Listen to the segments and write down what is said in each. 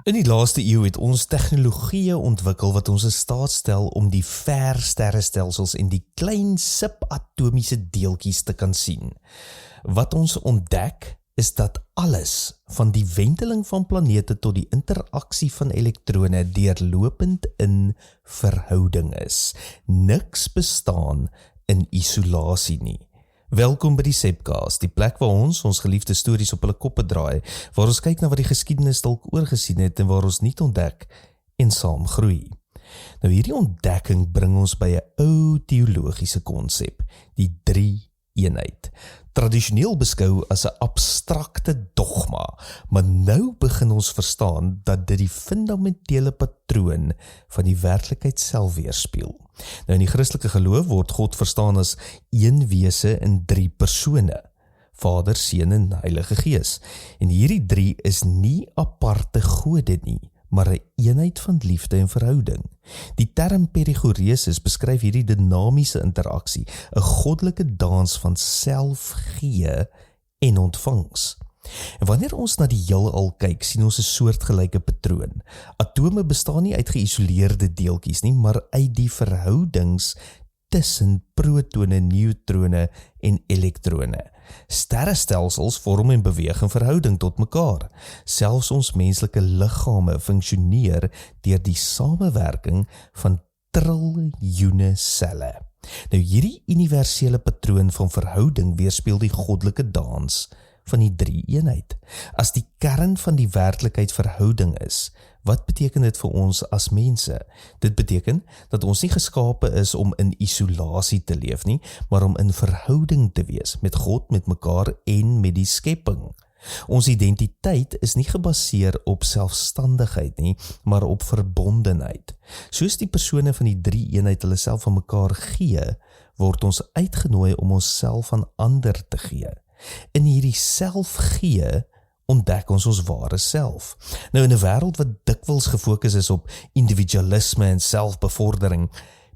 In die laaste eeu het ons tegnologieë ontwikkel wat ons in staat stel om die ver sterrestelsels en die klein subatomiese deeltjies te kan sien. Wat ons ontdek is dat alles, van die wenteling van planete tot die interaksie van elektrone, deurlopend in verhouding is. Niks bestaan in isolasie nie. Welkom by die Sepcast, die plek waar ons geliefde stories op hulle koppe draai, waar ons kyk na wat die geskiedenis dalk oorgesien het en waar ons nie ontdek en saam groei. Nou hierdie ontdekking bring ons by 'n ou teologiese konsep, die drie-eenheid. Tradisioneel beskou as 'n abstrakte dogma, maar nou begin ons verstaan dat dit die fundamentele patroon van die werklikheid self weerspieël. Nou in die Christelike geloof word God verstaan as een wese in drie persone, Vader, Seun en Heilige Gees. En hierdie drie is nie aparte gode nie, maar 'n eenheid van liefde en verhouding. Die term perichoresis beskryf hierdie dinamiese interaksie, 'n goddelike dans van selfgee en ontvangs. En wanneer ons na die heelal kyk, sien ons 'n soortgelyke patroon. Atome bestaan nie uit geïsoleerde deeltjies nie, maar uit die verhoudings tussen protone, neutrone en elektrone. Sterrestelsels vorm en beweeg in verhouding tot mekaar. Selfs ons menslike liggame funksioneer deur die samewerking van triljoene selle. Nou hierdie universele patroon van verhouding weerspieël die goddelike dans van die drie-eenheid. As die kern van die werklikheid verhouding is, wat beteken dit vir ons as mense? Dit beteken dat ons nie geskape is om in isolasie te leef nie, maar om in verhouding te wees met God, met mekaar en met die skepping. Ons identiteit is nie gebaseer op selfstandigheid nie, maar op verbondenheid. Soos die persone van die drie-eenheid hulle self aan mekaar gee, word ons uitgenooi om onsself aan ander te gee. In hierdie selfgee ontdek ons ware self. Nou in 'n wêreld wat dikwels gefokus is op individualisme en selfbevordering,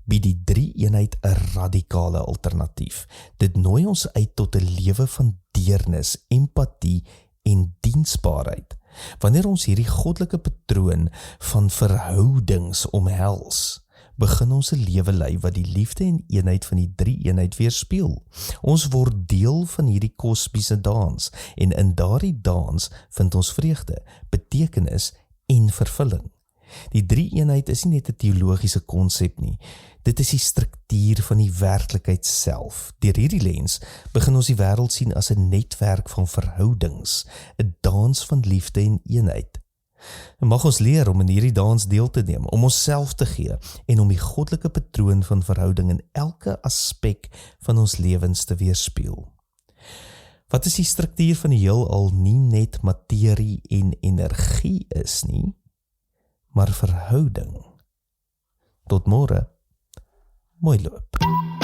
bied die drie-eenheid 'n radikale alternatief. Dit nooi ons uit tot 'n lewe van deernis, empatie en diensbaarheid. Wanneer ons hierdie goddelike patroon van verhoudings omhels, begin ons 'n lewe lei wat die liefde en eenheid van die drie-eenheid weerspieël. Ons word deel van hierdie kosmiese dans en in daardie dans vind ons vreugde, betekenis en vervulling. Die drie-eenheid is nie net 'n teologiese konsep nie, dit is die struktuur van die werklikheid self. Deur hierdie lens begin ons die wêreld sien as 'n netwerk van verhoudings, 'n dans van liefde en eenheid. En mag ons leer om in hierdie dans deel te neem, om onsself te gee en om die goddelike patroon van verhouding in elke aspek van ons lewens te weerspieël. Wat is die struktuur van die heelal nie net materie en energie is nie, maar verhouding. Tot môre, mooi loop.